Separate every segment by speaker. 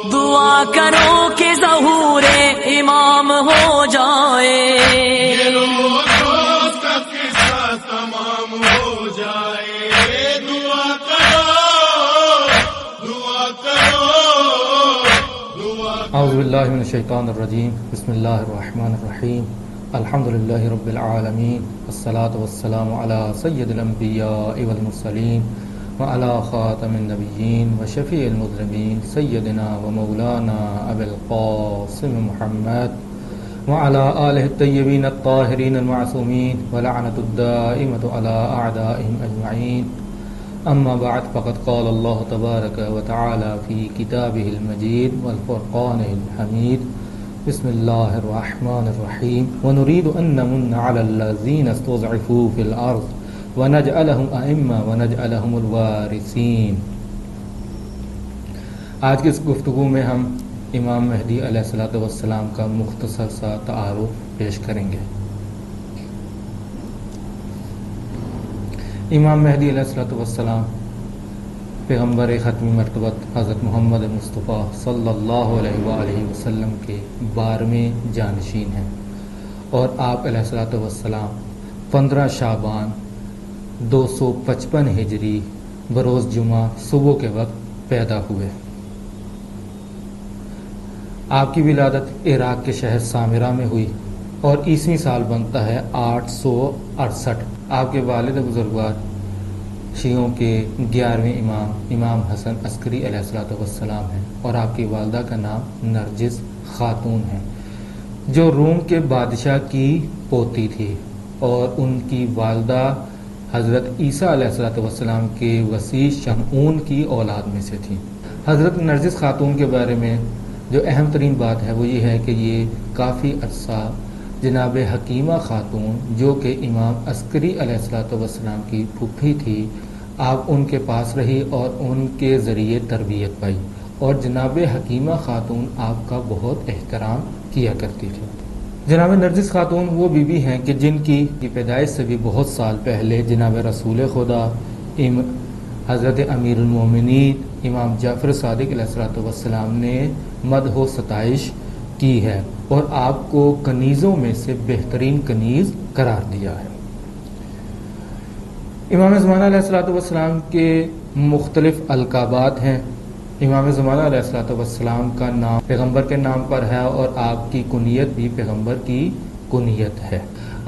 Speaker 1: دعا کرو کہ ظہور امام ہو جائے،
Speaker 2: یہ روز کا قصہ تمام ہو جائے، دعا کرو دعا کرو دعا کرو۔
Speaker 3: اعوذ باللہ من الشیطان الرجیم، بسم اللہ الرحمن الرحیم، الحمدللہ رب العالمین، والصلاة والسلام علی سید الانبیاء والمرسلین وعلی خاتم النبیین وشفیع المذنبین سیدنا و مولانا ابی القاسم محمد وعلی آلہ الطیبین الطاہرین المعصومین ولعنۃ الدائمۃ علی اعدائہم اجمعین، اما بعد فقد قال اللہ تبارک و تعالی فی کتابہ المجید والفرقان الحمید، بسم اللہ الرحمن الرحیم، ونريد ان نمن على الذین استضعفوا فی الارض ونجعلهم ائمہ ونجعلهم الوارثین۔ آج کی اس گفتگو میں ہم امام مہدی علیہ الصلوۃ والسلام کا مختصر سا تعارف پیش کریں گے۔ امام مہدی علیہ الصلوۃ والسلام پیغمبر ختمی مرتبت حضرت محمد مصطفیٰ صلی اللہ علیہ وآلہ وسلم کے 12ویں جانشین ہیں، اور آپ علیہ الصلوۃ والسلام 15 شعبان 255 ہجری بروز جمعہ صبح کے وقت پیدا ہوئے۔ آپ کی ولادت عراق کے شہر سامرہ میں ہوئی اور عیسوی سال بنتا ہے 868۔ آپ کے والد بزرگوار شیعوں کے 11ویں امام حسن عسکری علیہ الصلوۃ والسلام ہیں، اور آپ کی والدہ کا نام نرجس خاتون ہے، جو روم کے بادشاہ کی پوتی تھی، اور ان کی والدہ حضرت عیسیٰ علیہ الصلوۃ والسلام کے وسیع شمعون کی اولاد میں سے تھی۔ حضرت نرجس خاتون کے بارے میں جو اہم ترین بات ہے وہ یہ ہے کہ یہ کافی عرصہ جناب حکیمہ خاتون جو کہ امام عسکری علیہ الصلوۃ والسلام کی پھوپھی تھی، آپ ان کے پاس رہی اور ان کے ذریعے تربیت پائی، اور جناب حکیمہ خاتون آپ کا بہت احترام کیا کرتی تھی۔ جناب نرجس خاتون وہ بیوی ہیں کہ جن کی پیدائش سے بھی بہت سال پہلے جناب رسول خدا حضرت امیر المومنین امام جعفر صادق علیہ الصلوۃ والسلام نے مدح و ستائش کی ہے، اور آپ کو کنیزوں میں سے بہترین کنیز قرار دیا ہے۔ امام زمانہ علیہ الصلوۃ والسلام کے مختلف القابات ہیں۔ امام زمانہ علیہ الصلوۃ والسلام کا نام پیغمبر کے نام پر ہے، اور آپ کی کنیت بھی پیغمبر کی کنیت ہے۔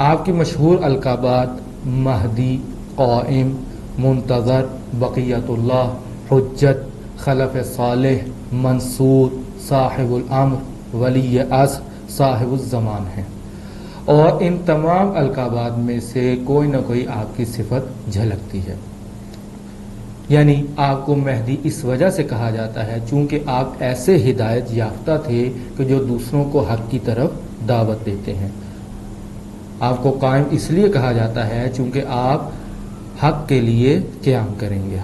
Speaker 3: آپ کی مشہور القابات مہدی، قائم، منتظر، بقیت اللہ، حجت، خلف صالح، منصور، صاحب الامر، ولی عصر، صاحب الزمان ہیں، اور ان تمام القابات میں سے کوئی نہ کوئی آپ کی صفت جھلکتی ہے۔ یعنی آپ کو مہدی اس وجہ سے کہا جاتا ہے چونکہ آپ ایسے ہدایت یافتہ تھے کہ جو دوسروں کو حق کی طرف دعوت دیتے ہیں۔ آپ کو قائم اس لیے کہا جاتا ہے چونکہ آپ حق کے لیے قیام کریں گے۔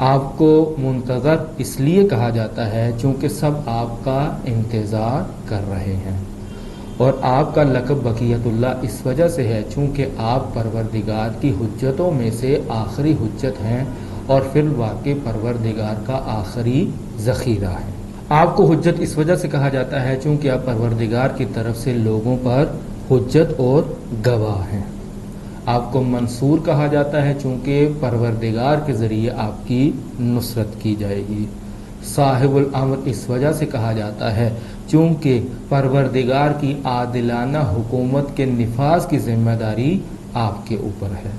Speaker 3: آپ کو منتظر اس لیے کہا جاتا ہے چونکہ سب آپ کا انتظار کر رہے ہیں، اور آپ کا لقب بقیت اللہ اس وجہ سے ہے چونکہ آپ پروردگار کی حجتوں میں سے آخری حجت ہیں، اور فی الواقع پروردگار کا آخری ذخیرہ ہے۔ آپ کو حجت اس وجہ سے کہا جاتا ہے چونکہ آپ پروردگار کی طرف سے لوگوں پر حجت اور گواہ ہیں۔ آپ کو منصور کہا جاتا ہے چونکہ پروردگار کے ذریعے آپ کی نصرت کی جائے گی۔ صاحب الامر اس وجہ سے کہا جاتا ہے چونکہ پروردگار کی عادلانہ حکومت کے نفاذ کی ذمہ داری آپ کے اوپر ہے،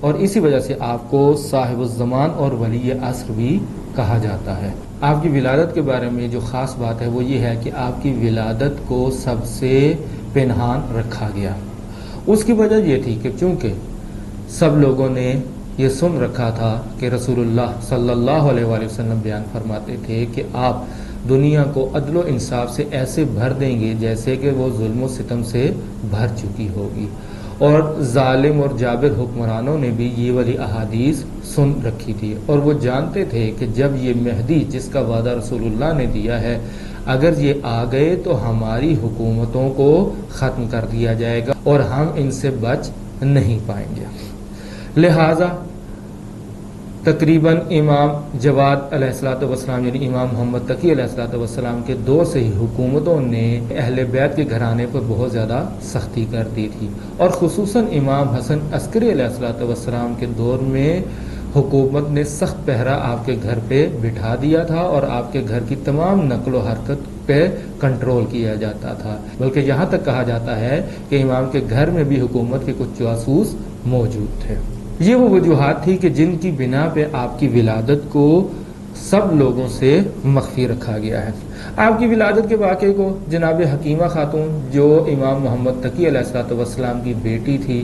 Speaker 3: اور اسی وجہ سے آپ کو صاحب الزمان اور ولی عصر بھی کہا جاتا ہے۔ آپ کی ولادت کے بارے میں جو خاص بات ہے وہ یہ ہے کہ آپ کی ولادت کو سب سے پنہان رکھا گیا۔ اس کی وجہ یہ تھی کہ چونکہ سب لوگوں نے یہ سن رکھا تھا کہ رسول اللہ صلی اللہ علیہ وآلہ وسلم بیان فرماتے تھے کہ آپ دنیا کو عدل و انصاف سے ایسے بھر دیں گے جیسے کہ وہ ظلم و ستم سے بھر چکی ہوگی، اور ظالم اور جابر حکمرانوں نے بھی یہ والی احادیث سن رکھی تھی، اور وہ جانتے تھے کہ جب یہ مہدی جس کا وعدہ رسول اللہ نے دیا ہے اگر یہ آ گئے تو ہماری حکومتوں کو ختم کر دیا جائے گا اور ہم ان سے بچ نہیں پائیں گے۔ لہٰذا تقریباً امام جواد علیہ الصلوۃ والسلام یعنی امام محمد تقی علیہ الصلوۃ والسلام کے دور سے ہی حکومتوں نے اہل بیت کے گھرانے پر بہت زیادہ سختی کر دی تھی، اور خصوصاً امام حسن عسکری علیہ الصلوۃ والسلام کے دور میں حکومت نے سخت پہرا آپ کے گھر پہ بٹھا دیا تھا اور آپ کے گھر کی تمام نقل و حرکت پہ کنٹرول کیا جاتا تھا، بلکہ یہاں تک کہا جاتا ہے کہ امام کے گھر میں بھی حکومت کے کچھ جاسوس موجود تھے۔ یہ وہ وجوہات تھی کہ جن کی بنا پہ آپ کی ولادت کو سب لوگوں سے مخفی رکھا گیا ہے۔ آپ کی ولادت کے واقعے کو جناب حکیمہ خاتون جو امام محمد تقی علیہ الصلوۃ والسلام کی بیٹی تھی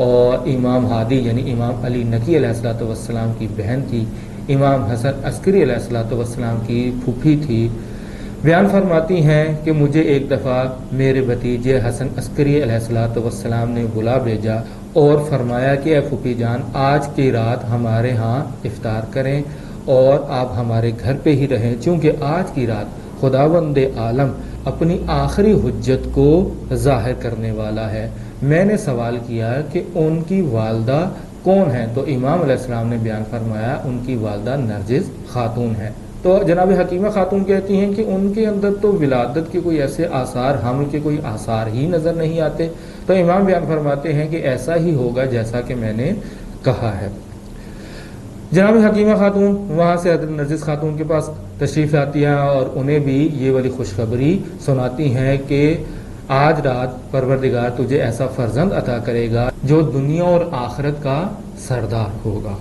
Speaker 3: اور امام ہادی یعنی امام علی نقی علیہ الصلوۃ والسلام کی بہن تھی، امام حسن عسکری علیہ الصلوۃ والسلام کی پھوپھی تھی، بیان فرماتی ہیں کہ مجھے ایک دفعہ میرے بھتیجے حسن عسکری علیہ الصلوۃ والسلام نے بلا بھیجا اور فرمایا کہ اے پھوپھی جان، آج کی رات ہمارے ہاں افطار کریں اور آپ ہمارے گھر پہ ہی رہیں، چونکہ آج کی رات خداوند عالم اپنی آخری حجت کو ظاہر کرنے والا ہے۔ میں نے سوال کیا کہ ان کی والدہ کون ہیں؟ تو امام علیہ السلام نے بیان فرمایا ان کی والدہ نرجس خاتون ہے۔ تو جناب حکیمہ خاتون کہتی ہیں کہ ان کے اندر تو ولادت کے کوئی ایسے آثار، حمل کے کوئی آثار ہی نظر نہیں آتے۔ تو امام بیان فرماتے ہیں کہ ایسا ہی ہوگا جیسا کہ میں نے کہا ہے۔ جناب حکیمہ خاتون وہاں سے حضرت نرجس خاتون کے پاس تشریف لاتی ہیں اور انہیں بھی یہ والی خوشخبری سناتی ہیں کہ آج رات پروردگار تجھے ایسا فرزند عطا کرے گا جو دنیا اور آخرت کا سردار ہوگا۔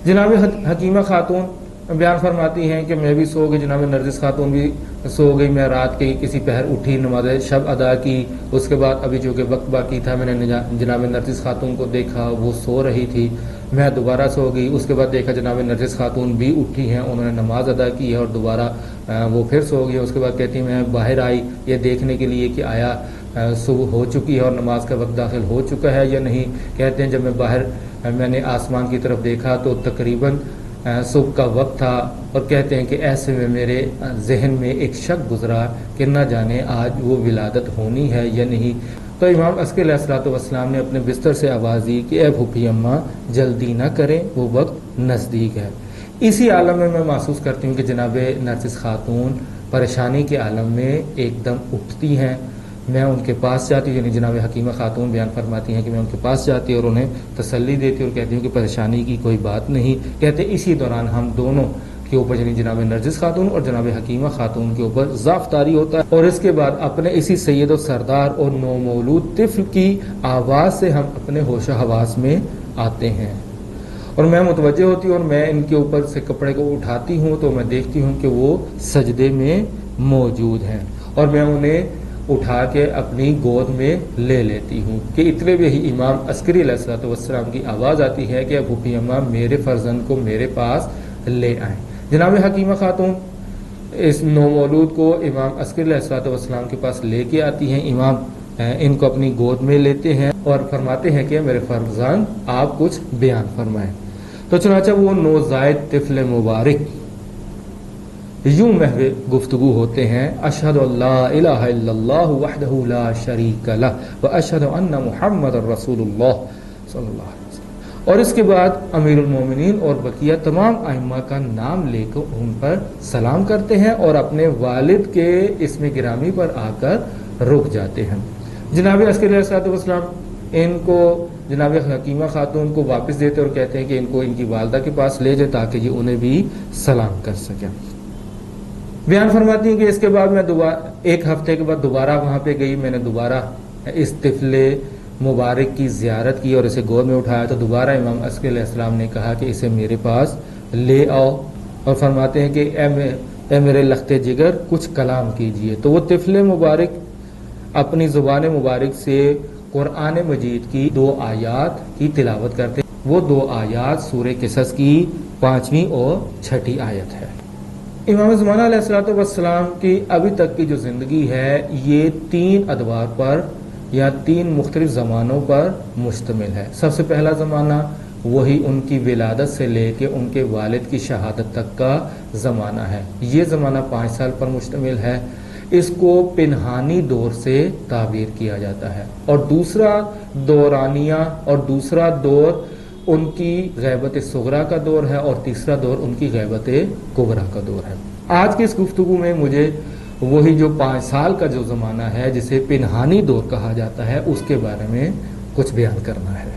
Speaker 3: جناب حکیمہ خاتون بیان فرماتی ہیں کہ میں بھی سو گئی، جناب نرجس خاتون بھی سو گئی، میں رات کے کسی پہر اٹھی، نماز شب ادا کی، اس کے بعد ابھی جو کہ وقت باقی تھا میں نے جناب نرجس خاتون کو دیکھا وہ سو رہی تھی، میں دوبارہ سو گئی، اس کے بعد دیکھا جناب نرجس خاتون بھی اٹھی ہیں، انہوں نے نماز ادا کی ہے اور دوبارہ وہ پھر سو گئی۔ اس کے بعد کہتی میں باہر آئی یہ دیکھنے کے لیے کہ آیا صبح ہو چکی ہے اور نماز کا وقت داخل ہو چکا ہے یا نہیں۔ کہتے ہیں جب میں باہر میں نے آسمان کی طرف دیکھا تو تقریباً صبح کا وقت تھا، اور کہتے ہیں کہ ایسے میں میرے ذہن میں ایک شک گزرا کہ نہ جانے آج وہ ولادت ہونی ہے یا نہیں۔ تو امام عسکری علیہ الصلوۃ والسلام نے اپنے بستر سے آواز دی کہ اے پھوپھی اماں جلدی نہ کریں، وہ وقت نزدیک ہے۔ اسی عالم میں محسوس کرتی ہوں کہ جناب نرجس خاتون پریشانی کے عالم میں ایک دم اٹھتی ہیں، میں ان کے پاس جاتی ہوں، یعنی جناب حکیمہ خاتون بیان فرماتی ہیں کہ میں ان کے پاس جاتی اور انہیں تسلی دیتی اور کہتی ہوں کہ پریشانی کی کوئی بات نہیں۔ کہتے اسی دوران ہم دونوں کے اوپر یعنی جناب نرجس خاتون اور جناب حکیمہ خاتون کے اوپر ضعف طاری ہوتا ہے، اور اس کے بعد اپنے اسی سید و سردار اور نومولود طفل کی آواز سے ہم اپنے ہوش و حواس میں آتے ہیں، اور میں متوجہ ہوتی ہوں اور میں ان کے اوپر سے کپڑے کو اٹھاتی ہوں تو میں دیکھتی ہوں کہ وہ سجدے میں موجود ہیں، اور میں انہیں اٹھا کے اپنی گود میں لے لیتی ہوں کہ اتنے میں ہی امام عسکری علیہ الصلوۃ والسلام کی آواز آتی ہے کہ پھوپھی اماں میرے فرزند کو میرے پاس لے آئیں۔ جناب حکیمہ خاتون اس نومولود کو امام عسکری علیہ الصلوۃ والسلام کے پاس لے کے آتی ہیں، امام ان کو اپنی گود میں لیتے ہیں اور فرماتے ہیں کہ میرے فرزند آپ کچھ بیان فرمائیں۔ تو چنانچہ وہ نوزائید طفل مبارک یوں محو گفتگو ہوتے ہیں، اشہد ان لا الہ الا اللہ وحدہ لا شریک لہ واشہد ان محمد رسول اللہ صلی اللہ علیہ وسلم، اور اس کے بعد امیر المومنین اور بقیہ تمام ائمہ کا نام لے کر ان پر سلام کرتے ہیں اور اپنے والد کے اسم گرامی پر آ کر رک جاتے ہیں۔ جناب عسکری علیہ الصلوۃ والسلام ان کو جناب حکیمہ خاتون کو واپس دیتے اور کہتے ہیں کہ ان کو ان کی والدہ کے پاس لے جائے تاکہ یہ انہیں بھی سلام کر سکیں۔ بیان فرماتی ہیں کہ اس کے بعد میں ایک ہفتے کے بعد دوبارہ وہاں پہ گئی، میں نے دوبارہ اس طفل مبارک کی زیارت کی اور اسے گود میں اٹھایا تو دوبارہ امام عسکری علیہ السلام نے کہا کہ اسے میرے پاس لے آؤ، اور فرماتے ہیں کہ اے میرے لخت جگر کچھ کلام کیجئے۔ تو وہ طفل مبارک اپنی زبان مبارک سے قرآن مجید کی 2 آیات کی تلاوت کرتے ہیں، وہ 2 آیات سورہ قصص کی 5ویں اور 6ٹھی آیت ہے۔ امام زمانہ علیہ الصلوۃ والسلام کی ابھی تک کی جو زندگی ہے یہ 3 ادوار پر یا 3 مختلف زمانوں پر مشتمل ہے۔ سب سے پہلا زمانہ وہی ان کی ولادت سے لے کے ان کے والد کی شہادت تک کا زمانہ ہے، یہ زمانہ 5 سال پر مشتمل ہے، اس کو پنہانی دور سے تعبیر کیا جاتا ہے، اور دوسرا دورانیہ اور دوسرا دور ان کی غیبت صغرا کا دور ہے اور تیسرا دور ان کی غیبت کبرا کا دور ہے۔ آج کی اس گفتگو میں مجھے وہی جو 5 سال کا جو زمانہ ہے جسے پنہانی دور کہا جاتا ہے اس کے بارے میں کچھ بیان کرنا ہے۔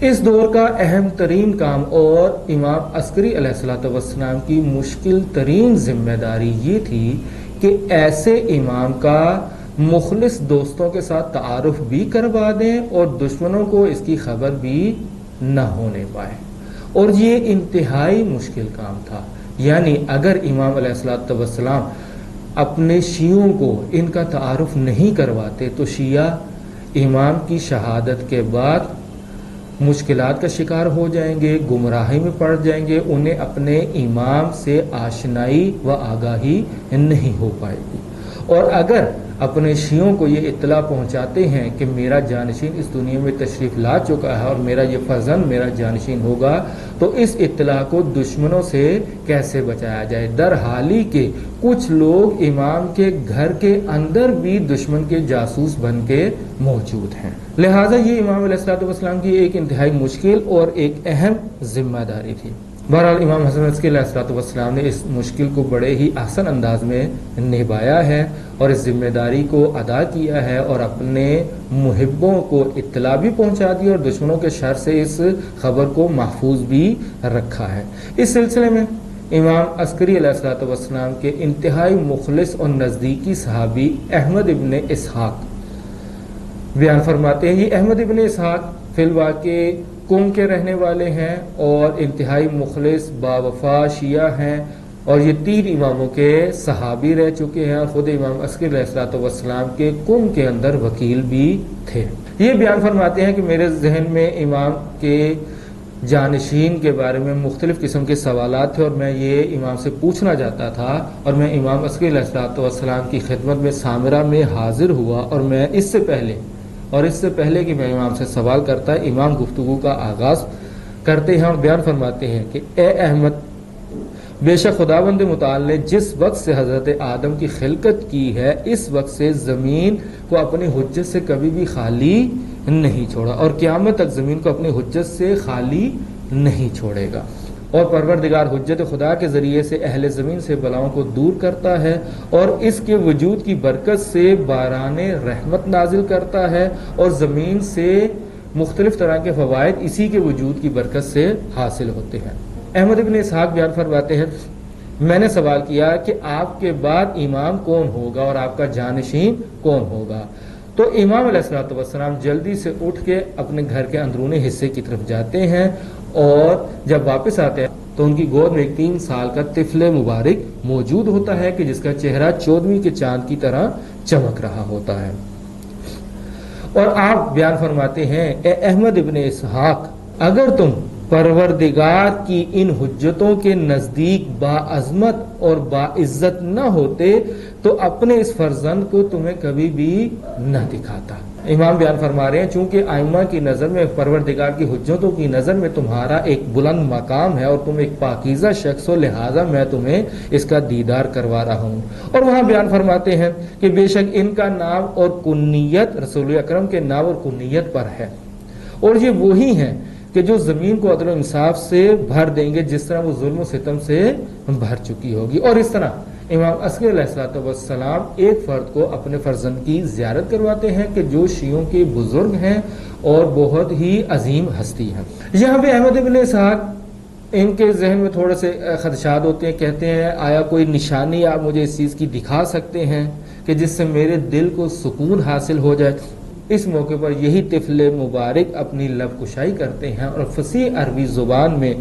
Speaker 3: اس دور کا اہم ترین کام اور امام عسکری علیہ الصلوۃ والسلام کی مشکل ترین ذمہ داری یہ تھی کہ ایسے امام کا مخلص دوستوں کے ساتھ تعارف بھی کروا دیں اور دشمنوں کو اس کی خبر بھی نہ ہونے پائے، اور یہ انتہائی مشکل کام تھا۔ یعنی اگر امام علیہ الصلوۃ والسلام اپنے شیعوں کو ان کا تعارف نہیں کرواتے تو شیعہ امام کی شہادت کے بعد مشکلات کا شکار ہو جائیں گے، گمراہی میں پڑ جائیں گے، انہیں اپنے امام سے آشنائی و آگاہی نہیں ہو پائے گی۔ اور اگر اپنے شیعوں کو یہ اطلاع پہنچاتے ہیں کہ میرا جانشین اس دنیا میں تشریف لا چکا ہے اور میرا یہ فرزند میرا جانشین ہوگا، تو اس اطلاع کو دشمنوں سے کیسے بچایا جائے؟ در حالی کہ کچھ لوگ امام کے گھر کے اندر بھی دشمن کے جاسوس بن کے موجود ہیں۔ لہٰذا یہ امام علیہ الصلوۃ والسلام کی ایک انتہائی مشکل اور ایک اہم ذمہ داری تھی۔ بہرحال امام حسن عسکری علیہ الصلوۃ والسلام نے اس مشکل کو بڑے ہی احسن انداز میں نبھایا ہے اور اس ذمہ داری کو ادا کیا ہے اور اپنے محبوں کو اطلاع بھی پہنچا دی اور دشمنوں کے شر سے اس خبر کو محفوظ بھی رکھا ہے۔ اس سلسلے میں امام عسکری علیہ الصلوۃ والسلام کے انتہائی مخلص اور نزدیکی صحابی احمد ابن اسحاق بیان فرماتے ہیں۔ یہ احمد ابن اسحاق فی الواقع قم کے رہنے والے ہیں اور انتہائی مخلص باوفا شیعہ ہیں، اور یہ 3 اماموں کے صحابی رہ چکے ہیں اور خود امام عسکری علیہ الصلوۃ والسلام کے قم کے اندر وکیل بھی تھے۔ یہ بیان فرماتے ہیں کہ میرے ذہن میں امام کے جانشین کے بارے میں مختلف قسم کے سوالات تھے اور میں یہ امام سے پوچھنا چاہتا تھا، اور میں امام عسکری علیہ الصلوۃ والسلام کی خدمت میں سامرہ میں حاضر ہوا، اور میں اس سے پہلے کہ میں امام سے سوال کرتا امام گفتگو کا آغاز کرتے ہیں اور بیان فرماتے ہیں کہ اے احمد، بے شک خداوند متعال نے جس وقت سے حضرت آدم کی خلقت کی ہے اس وقت سے زمین کو اپنی حجت سے کبھی بھی خالی نہیں چھوڑا اور قیامت تک زمین کو اپنی حجت سے خالی نہیں چھوڑے گا، اور پروردگار حجت خدا کے ذریعے سے اہل زمین سے بلاؤں کو دور کرتا ہے اور اس کے وجود کی برکت سے باران رحمت نازل کرتا ہے، اور زمین سے مختلف طرح کے فوائد اسی کے وجود کی برکت سے حاصل ہوتے ہیں۔ احمد ابن اسحاق بیان فرماتے ہیں، میں نے سوال کیا کہ آپ کے بعد امام کون ہوگا اور آپ کا جانشین کون ہوگا؟ تو امام علیہ الصلوۃ والسلام جلدی سے اٹھ کے اپنے گھر کے اندرونی حصے کی طرف جاتے ہیں، اور جب واپس آتے ہیں تو ان کی گود میں ایک 3 سال کا طفل مبارک موجود ہوتا ہے کہ جس کا چہرہ 14ویں کے چاند کی طرح چمک رہا ہوتا ہے۔ اور آپ بیان فرماتے ہیں، اے احمد ابن اسحاق، اگر تم پروردگار کی ان حجتوں کے نزدیک باعظمت اور باعزت نہ ہوتے تو اپنے اس فرزند کو تمہیں کبھی بھی نہ دکھاتا۔ امام بیان فرما رہے ہیں، چونکہ ائمہ کی نظر میں، پروردگار کی حجتوں کی نظر میں تمہارا ایک بلند مقام ہے اور تم ایک پاکیزہ شخص ہو، لہٰذا میں تمہیں اس کا دیدار کروا رہا ہوں۔ اور وہاں بیان فرماتے ہیں کہ بے شک ان کا نام اور کنیت رسول اکرم کے نام اور کنیت پر ہے، اور یہ وہی ہیں کہ جو زمین کو عدل و انصاف سے بھر دیں گے جس طرح وہ ظلم و ستم سے بھر چکی ہوگی۔ اور اس طرح امام عسکری علیہ الصلوۃ والسلام ایک فرد کو اپنے فرزند کی زیارت کرواتے ہیں کہ جو شیعوں کے بزرگ ہیں اور بہت ہی عظیم ہستی ہیں۔ یہاں پہ احمد ابن اسحاق، ان کے ذہن میں تھوڑے سے خدشات ہوتے ہیں، کہتے ہیں آیا کوئی نشانی آپ مجھے اس چیز کی دکھا سکتے ہیں کہ جس سے میرے دل کو سکون حاصل ہو جائے؟ اس موقع پر یہی طفل مبارک اپنی لب کشائی کرتے ہیں اور فصیح عربی زبان میں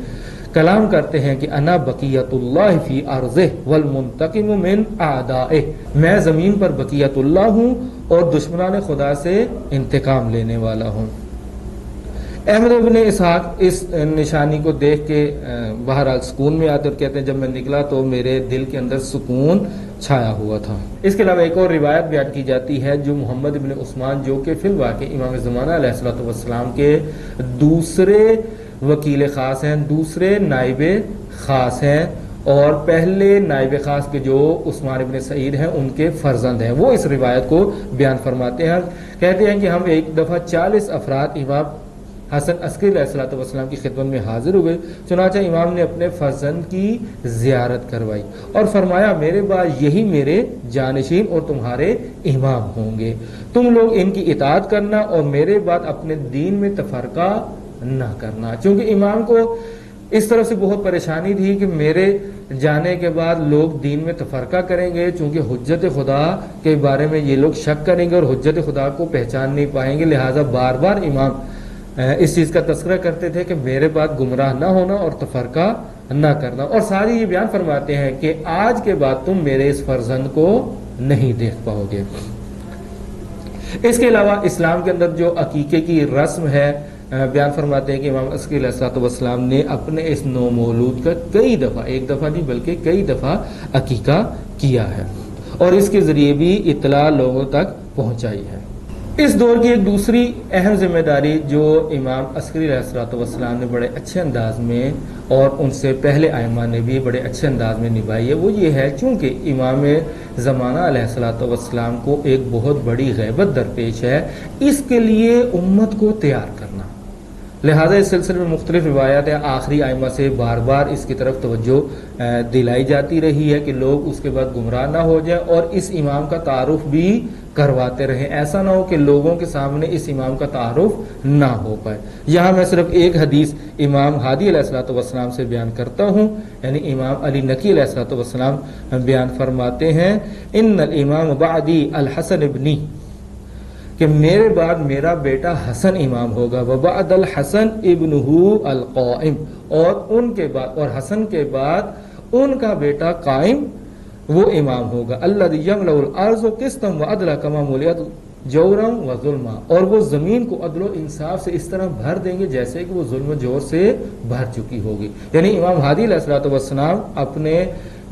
Speaker 3: کلام کرتے ہیں کہ انا بقیت اللہ فی ارضہ والمنتقم من اعدائہ، میں زمین پر بقیت اللہ ہوں اور دشمنان خدا سے انتقام لینے والا ہوں۔ احمد ابن اسحاق اس نشانی کو دیکھ کے بہرحال سکون میں آتے اور کہتے ہیں جب میں نکلا تو میرے دل کے اندر سکون چھایا ہوا تھا۔ اس کے علاوہ ایک اور روایت بیان کی جاتی ہے جو محمد ابن عثمان، جو کہ فی الواقع امام زمانہ علیہ الصلوۃ والسلام کے دوسرے وکیل خاص ہیں، دوسرے نائب خاص ہیں، اور پہلے نائب خاص کے جو عثمان ابن سعید ہیں ان کے فرزند ہیں، وہ اس روایت کو بیان فرماتے ہیں، کہتے ہیں کہ ہم ایک دفعہ 40 افراد امام حسن عسکری علیہ الصلوۃ والسلام کی خدمت میں حاضر ہوئے، چنانچہ امام نے اپنے فرزند کی زیارت کروائی اور فرمایا میرے بعد یہی میرے جانشین اور تمہارے امام ہوں گے، تم لوگ ان کی اطاعت کرنا اور میرے بعد اپنے دین میں تفرقہ نہ کرنا۔ چونکہ امام کو اس طرف سے بہت پریشانی تھی کہ میرے جانے کے بعد لوگ دین میں تفرقہ کریں گے، چونکہ حجت خدا کے بارے میں یہ لوگ شک کریں گے اور حجت خدا کو پہچان نہیں پائیں گے، لہٰذا بار بار امام اس چیز کا تذکرہ کرتے تھے کہ میرے بعد گمراہ نہ ہونا اور تفرقہ نہ کرنا، اور ساری یہ بیان فرماتے ہیں کہ آج کے بعد تم میرے اس فرزند کو نہیں دیکھ پاؤ گے۔ اس کے علاوہ اسلام کے اندر جو عقیقے کی رسم ہے، بیان فرماتے ہیں کہ امام عسکری علیہ الصلوۃ والسلام نے اپنے اس نو مولود کا کئی دفعہ، ایک دفعہ نہیں بلکہ کئی دفعہ عقیقہ کیا ہے اور اس کے ذریعے بھی اطلاع لوگوں تک پہنچائی ہے۔ اس دور کی ایک دوسری اہم ذمہ داری جو امام عسکری علیہ الصلوۃ والسلام نے بڑے اچھے انداز میں اور ان سے پہلے ائمہ نے بھی بڑے اچھے انداز میں نبھائی ہے، وہ یہ ہے چونکہ امام زمانہ علیہ الصلوۃ والسلام کو ایک بہت بڑی غیبت درپیش ہے، اس کے لیے امت کو تیار کرنا، لہٰذا اس سلسلے میں مختلف روایات ہیں، آخری ائمہ سے بار بار اس کی طرف توجہ دلائی جاتی رہی ہے کہ لوگ اس کے بعد گمراہ نہ ہو جائیں اور اس امام کا تعارف بھی کرواتے رہیں، ایسا نہ ہو کہ لوگوں کے سامنے اس امام کا تعارف نہ ہو پائے۔ یہاں میں صرف ایک حدیث امام ہادی علیہ الصلوۃ والسلام سے بیان کرتا ہوں، یعنی امام علی نقی علیہ الصلوۃ والسلام بیان فرماتے ہیں ان الامام بعدی الحسن ابنی، کہ میرے بعد میرا بیٹا حسن امام ہوگا، وبعد الحسن ابنہ القائم، اور ان کے بعد اور حسن کے بعد ان کا بیٹا قائم وہ امام ہوگا، الذی یملأ الارض قسطا وعدلا کما ملئت جورا وظلما، اور وہ زمین کو عدل و انصاف سے اس طرح بھر دیں گے جیسے کہ وہ ظلم و جور سے بھر چکی ہوگی۔ یعنی امام ہادی علیہ الصلوۃ والسلام اپنے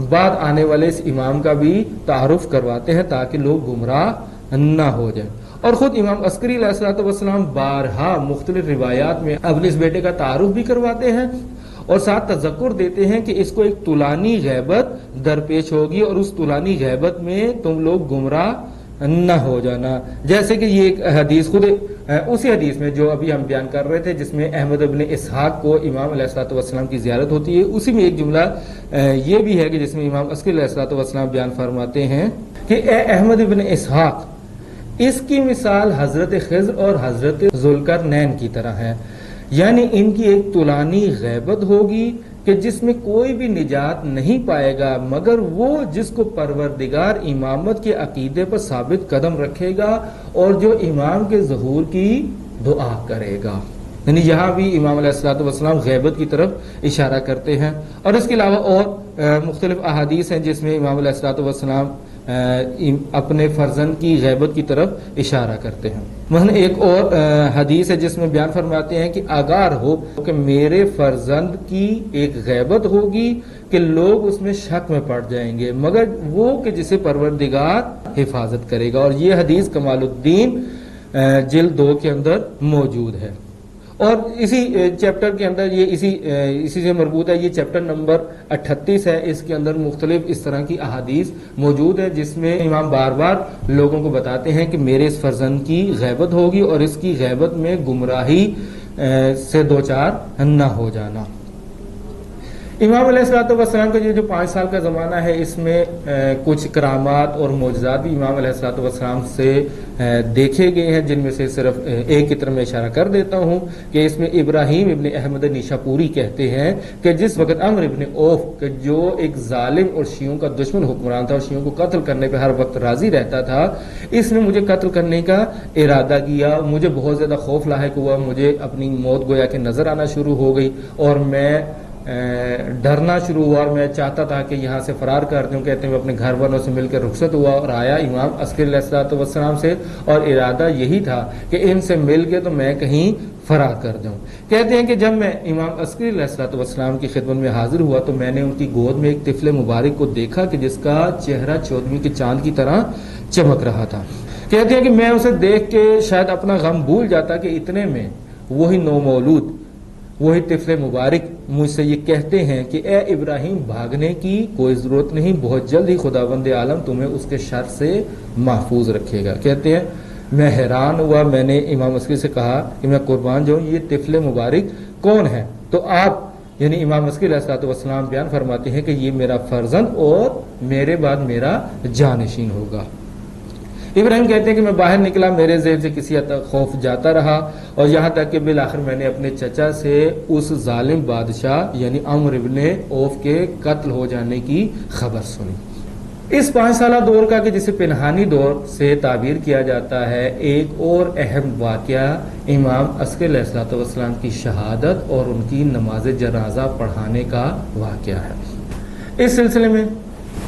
Speaker 3: بعد آنے والے اس امام کا بھی تعارف کرواتے ہیں تاکہ لوگ گمراہ نہ ہو جائیں، اور خود امام عسکری علیہ الصلوۃ والسلام بارہا مختلف روایات میں اپنے اس بیٹے کا تعارف بھی کرواتے ہیں اور ساتھ تذکر دیتے ہیں کہ اس کو ایک طولانی غیبت درپیش ہوگی اور اس طولانی غیبت میں تم لوگ گمراہ نہ ہو جانا، جیسے کہ یہ ایک حدیث خود اسی حدیث میں جو ابھی ہم بیان کر رہے تھے جس میں احمد ابن اسحاق کو امام علیہ الصلوۃ والسلام کی زیارت ہوتی ہے، اسی میں ایک جملہ یہ بھی ہے کہ جس میں امام عسکری علیہ الصلوۃ والسلام بیان فرماتے ہیں کہ اے احمد ابن اسحاق، اس کی مثال حضرت خضر اور حضرت ذوالقرنین کی طرح ہے، یعنی ان کی ایک طولانی غیبت ہوگی کہ جس میں کوئی بھی نجات نہیں پائے گا مگر وہ جس کو پروردگار امامت کے عقیدے پر ثابت قدم رکھے گا اور جو امام کے ظہور کی دعا کرے گا۔ یعنی یہاں بھی امام علیہ الصلوۃ والسلام غیبت کی طرف اشارہ کرتے ہیں، اور اس کے علاوہ اور مختلف احادیث ہیں جس میں امام علیہ الصلوۃ والسلام اپنے فرزند کی غیبت کی طرف اشارہ کرتے ہیں۔ مثلا ایک اور حدیث ہے جس میں بیان فرماتے ہیں کہ آگاہ ہو کہ میرے فرزند کی ایک غیبت ہوگی کہ لوگ اس میں شک میں پڑ جائیں گے مگر وہ کہ جسے پروردگار حفاظت کرے گا، اور یہ حدیث کمال الدین جلد 2 کے اندر موجود ہے، اور اسی چیپٹر کے اندر یہ اسی سے مربوط ہے، یہ چیپٹر نمبر 38 ہے، اس کے اندر مختلف اس طرح کی احادیث موجود ہے جس میں امام بار بار لوگوں کو بتاتے ہیں کہ میرے اس فرزند کی غیبت ہوگی اور اس کی غیبت میں گمراہی سے دوچار نہ ہو جانا۔ امام علیہ الصلوۃ والسلام کا یہ جو 5 سال کا زمانہ ہے اس میں کچھ کرامات اور معجزات بھی امام علیہ الصلوۃ والسلام سے دیکھے گئے ہیں، جن میں سے صرف ایک کی طرف میں اشارہ کر دیتا ہوں کہ اس میں ابراہیم ابن احمد نیشاپوری کہتے ہیں کہ جس وقت عمرو ابن اوف کہ جو ایک ظالم اور شیعوں کا دشمن حکمران تھا اور شیعوں کو قتل کرنے پہ ہر وقت راضی رہتا تھا، اس نے مجھے قتل کرنے کا ارادہ کیا، مجھے بہت زیادہ خوف لاحق ہوا، مجھے اپنی موت گویا کہ نظر آنا شروع ہو گئی اور میں ڈرنا شروع ہوا اور میں چاہتا تھا کہ یہاں سے فرار کر دوں۔ کہتے ہیں میں اپنے گھر والوں سے مل کر رخصت ہوا اور آیا امام عسکری علیہ الصلوۃ والسلام سے، اور ارادہ یہی تھا کہ ان سے مل کے تو میں کہیں فرار کر دوں۔ کہتے ہیں کہ جب میں امام عسکری علیہ الصلوۃ والسلام کی خدمت میں حاضر ہوا تو میں نے ان کی گود میں ایک طفل مبارک کو دیکھا کہ جس کا چہرہ 14ویں کے چاند کی طرح چمک رہا تھا۔ کہتے ہیں کہ میں اسے دیکھ کے شاید اپنا غم بھول جاتا کہ اتنے میں وہی نومولود وہی طفل مبارک مجھ سے یہ کہتے ہیں کہ اے ابراہیم، بھاگنے کی کوئی ضرورت نہیں، بہت جلد ہی خداوند عالم تمہیں اس کے شر سے محفوظ رکھے گا۔ کہتے ہیں میں حیران ہوا، میں نے امام عسکری سے کہا کہ میں قربان جاؤں، یہ طفل مبارک کون ہے؟ تو آپ یعنی امام عسکری علیہ الصلوۃ والسلام بیان فرماتے ہیں کہ یہ میرا فرزند اور میرے بعد میرا جانشین ہوگا۔ ابراہیم کہتے ہیں کہ میں باہر نکلا، میرے ذہن سے کسی حد تک خوف جاتا رہا، اور یہاں تک کہ بالآخر میں نے اپنے چچا سے اس ظالم بادشاہ یعنی عمرو ابن عوف کے قتل ہو جانے کی خبر سنی۔ اس 5 سالہ دور کا کہ جسے پنہانی دور سے تعبیر کیا جاتا ہے، ایک اور اہم واقعہ امام عسکری علیہ الصلوۃ والسلام کی شہادت اور ان کی نماز جنازہ پڑھانے کا واقعہ ہے۔ اس سلسلے میں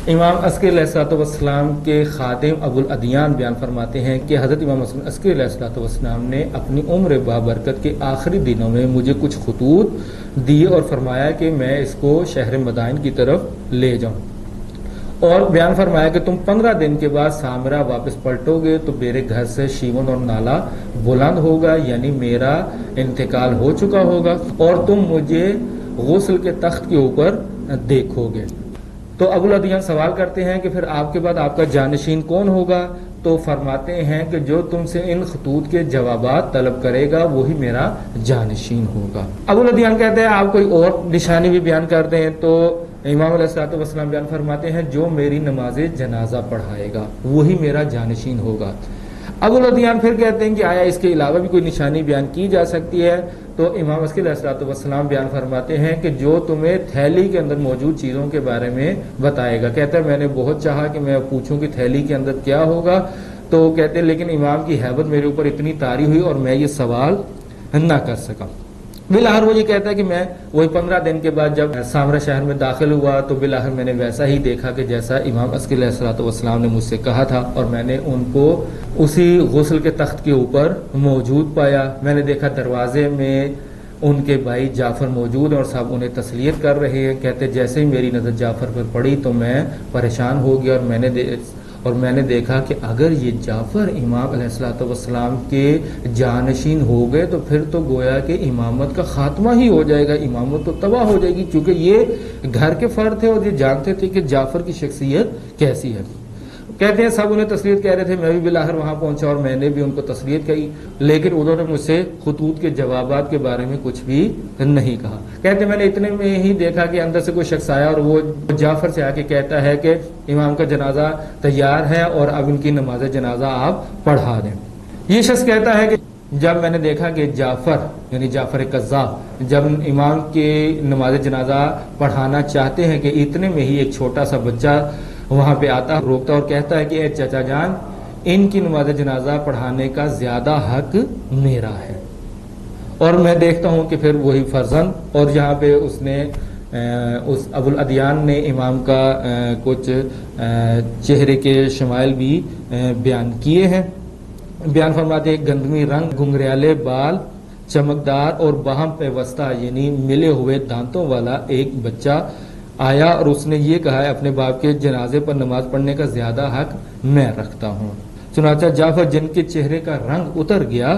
Speaker 3: امام عسکری علیہ الصلوۃ والسلام کے خادم ابو الادیان بیان فرماتے ہیں کہ حضرت امام عسکری علیہ الصلوۃ والسلام نے اپنی عمر بابرکت کے آخری دنوں میں مجھے کچھ خطوط دیے اور فرمایا کہ میں اس کو شہر مدائن کی طرف لے جاؤں، اور بیان فرمایا کہ تم 15 دن کے بعد سامرا واپس پلٹو گے تو میرے گھر سے شیون اور نالا بلند ہوگا، یعنی میرا انتقال ہو چکا ہوگا، اور تم مجھے غسل کے تخت کے اوپر دیکھو گے۔ تو ابو الادیان سوال کرتے ہیں کہ پھر آپ کے بعد آپ کا جانشین کون ہوگا؟ تو فرماتے ہیں کہ جو تم سے ان خطوط کے جوابات طلب کرے گا وہی میرا جانشین ہوگا۔ ابو الادیان کہتے ہیں آپ کوئی اور نشانی بھی بیان کرتے ہیں، تو امام علیہ الصلوۃ والسلام بیان فرماتے ہیں جو میری نماز جنازہ پڑھائے گا وہی میرا جانشین ہوگا۔ ابو الادیان پھر کہتے ہیں کہ آیا اس کے علاوہ بھی کوئی نشانی بیان کی جا سکتی ہے؟ تو امام عسکری علیہ الصلوۃ والسلام بیان فرماتے ہیں کہ جو تمہیں تھیلی کے اندر موجود چیزوں کے بارے میں بتائے گا۔ کہتا ہے میں نے بہت چاہا کہ میں پوچھوں کہ تھیلی کے اندر کیا ہوگا، تو کہتے ہیں لیکن امام کی ہیبت میرے اوپر اتنی طاری ہوئی اور میں یہ سوال نہ کر سکا۔ بالآخر وہ یہ کہتا ہے کہ میں وہی 15 دن کے بعد جب سامرا شہر میں داخل ہوا تو بالآخر میں نے ویسا ہی دیکھا کہ جیسا امام عسکری علیہ الصلوۃ والسلام نے مجھ سے کہا تھا، اور میں نے ان کو اسی غسل کے تخت کے اوپر موجود پایا۔ میں نے دیکھا دروازے میں ان کے بھائی جعفر موجود ہیں اور سب انہیں تسلیت کر رہے ہیں۔ کہتے جیسے ہی میری نظر جعفر پر پڑی تو میں پریشان ہو گیا، اور میں نے دیکھا کہ اگر یہ جعفر امام علیہ الصلوۃ والسلام کے جانشین ہو گئے تو پھر تو گویا کہ امامت کا خاتمہ ہی ہو جائے گا، امامت تو تباہ ہو جائے گی، کیونکہ یہ گھر کے فرد تھے اور یہ جانتے تھے کہ جعفر کی شخصیت کیسی ہے۔ کہتے ہیں سب انہیں تسلیت کہہ رہے تھے، میں بھی بالآخر وہاں پہنچا اور میں نے بھی ان کو تسلیت کہی، لیکن انہوں نے مجھ سے خطوط کے جوابات کے بارے میں کچھ بھی نہیں کہا۔ کہتے ہیں میں نے اتنے میں ہی دیکھا کہ اندر سے کوئی شخص آیا اور وہ جعفر سے آ کے کہتا ہے کہ امام کا جنازہ تیار ہے اور اب ان کی نماز جنازہ آپ پڑھا دیں۔ یہ شخص کہتا ہے کہ جب میں نے دیکھا کہ جعفر یعنی جعفر قذاب جب امام کی نماز جنازہ پڑھانا چاہتے ہیں کہ اتنے میں ہی ایک چھوٹا سا بچہ وہاں پہ آتا روکتا اور کہتا ہے کہ اے چچا جان، ان کی نماز جنازہ پڑھانے کا زیادہ حق میرا ہے۔ اور میں دیکھتا ہوں کہ پھر وہی فرزند، اور یہاں پہ اس نے اس ابو الادیان نے امام کا کچھ چہرے کے شمائل بھی بیان کیے ہیں۔ بیان فرماتے ہیں گندمی رنگ، گھنگریالے بال، چمکدار اور باہم پیوستہ یعنی ملے ہوئے دانتوں والا ایک بچہ آیا اور اس نے یہ کہا ہے اپنے باپ کے جنازے پر نماز پڑھنے کا زیادہ حق میں رکھتا ہوں۔ چنانچہ جعفر جن کے چہرے کا رنگ اتر گیا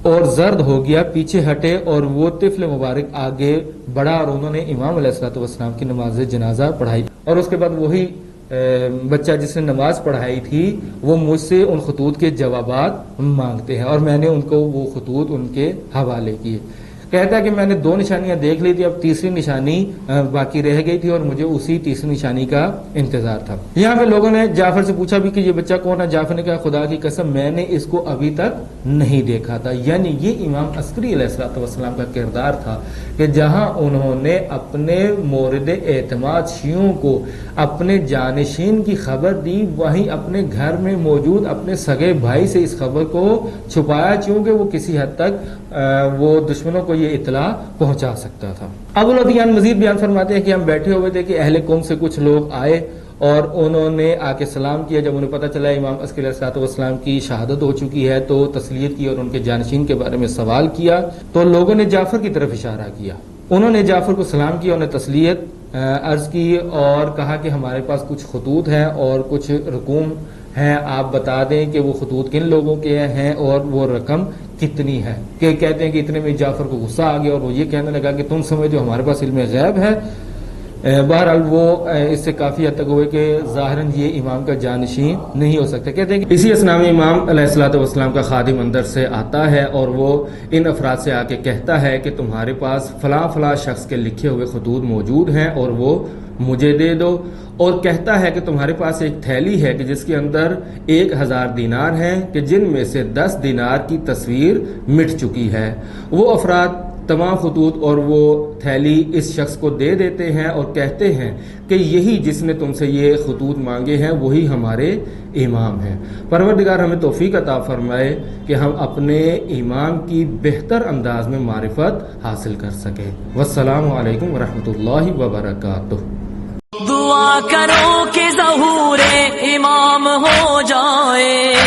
Speaker 3: اور زرد ہو گیا پیچھے ہٹے اور وہ طفل مبارک آگے بڑھا اور انہوں نے امام علیہ الصلوۃ والسلام کی نماز جنازہ پڑھائی، اور اس کے بعد وہی بچہ جس نے نماز پڑھائی تھی وہ مجھ سے ان خطوط کے جوابات مانگتے ہیں، اور میں نے ان کو وہ خطوط ان کے حوالے کیے۔ کہتا ہے کہ میں نے 2 نشانیاں دیکھ لی تھی، اب تیسری نشانی باقی رہ گئی تھی اور مجھے اسی تیسری نشانی کا انتظار تھا۔ یہاں پہ لوگوں نے جعفر سے پوچھا بھی کہ یہ بچہ کون ہے؟ جعفر نے کہا خدا کی قسم میں نے اس کو ابھی تک نہیں دیکھا تھا۔ یعنی یہ امام عسکری علیہ الصلوۃ والسلام کا کردار تھا کہ جہاں انہوں نے اپنے مورد اعتماد شیعوں کو اپنے جانشین کی خبر دی، وہیں اپنے گھر میں موجود اپنے سگے بھائی سے اس خبر کو چھپایا، چونکہ وہ کسی حد تک وہ دشمنوں کو یہ اطلاع پہنچا سکتا تھا۔ ابو الادیان مزید بیان فرماتے ہیں کہ ہم بیٹھے ہوئے تھے کہ اہل قوم سے کچھ لوگ آئے اور انہوں نے آ کے سلام کیا۔ جب انہیں پتہ چلا امام عسکری علیہ الصلوۃ والسلام کی شہادت ہو چکی ہے تو تسلیت کی اور ان کے جانشین کے بارے میں سوال کیا، تو لوگوں نے جعفر کی طرف اشارہ کیا۔ انہوں نے جعفر کو سلام کیا، انہیں تسلیت عرض کی اور کہا کہ ہمارے پاس کچھ خطوط ہیں اور کچھ رقوم ہیں، آپ بتا دیں کہ وہ خطوط کن لوگوں کے ہیں اور وہ رقم کتنی ہے۔ کہ کہتے ہیں کہ اتنے میں جعفر کو غصہ آ گیا اور وہ یہ کہنے لگا کہ تم سمجھتے ہو ہمارے پاس علم غیب ہے، بہرحال وہ اس سے کافی حد تک ہوئے کہ ظاہراً یہ امام کا جانشین نہیں ہو سکتا. کہتے ہیں کہ اسی اسنا میں امام علیہ الصلوۃ والسلام کا خادم اندر سے آتا ہے اور وہ ان افراد سے آ کے کہتا ہے کہ تمہارے پاس فلاں فلاں شخص کے لکھے ہوئے خطوط موجود ہیں اور وہ مجھے دے دو، اور کہتا ہے کہ تمہارے پاس ایک تھیلی ہے کہ جس کے اندر 1000 دینار ہیں کہ جن میں سے 10 دینار کی تصویر مٹ چکی ہے. وہ افراد تمام خطوط اور وہ تھیلی اس شخص کو دے دیتے ہیں اور کہتے ہیں کہ یہی جس نے تم سے یہ خطوط مانگے ہیں وہی ہمارے امام ہیں. پروردگار ہمیں توفیق عطا فرمائے کہ ہم اپنے امام کی بہتر انداز میں معرفت حاصل کر سکیں. والسلام علیکم ورحمۃ اللہ وبرکاتہ.
Speaker 1: دعا کرو کہ ظہور امام ہو جائے.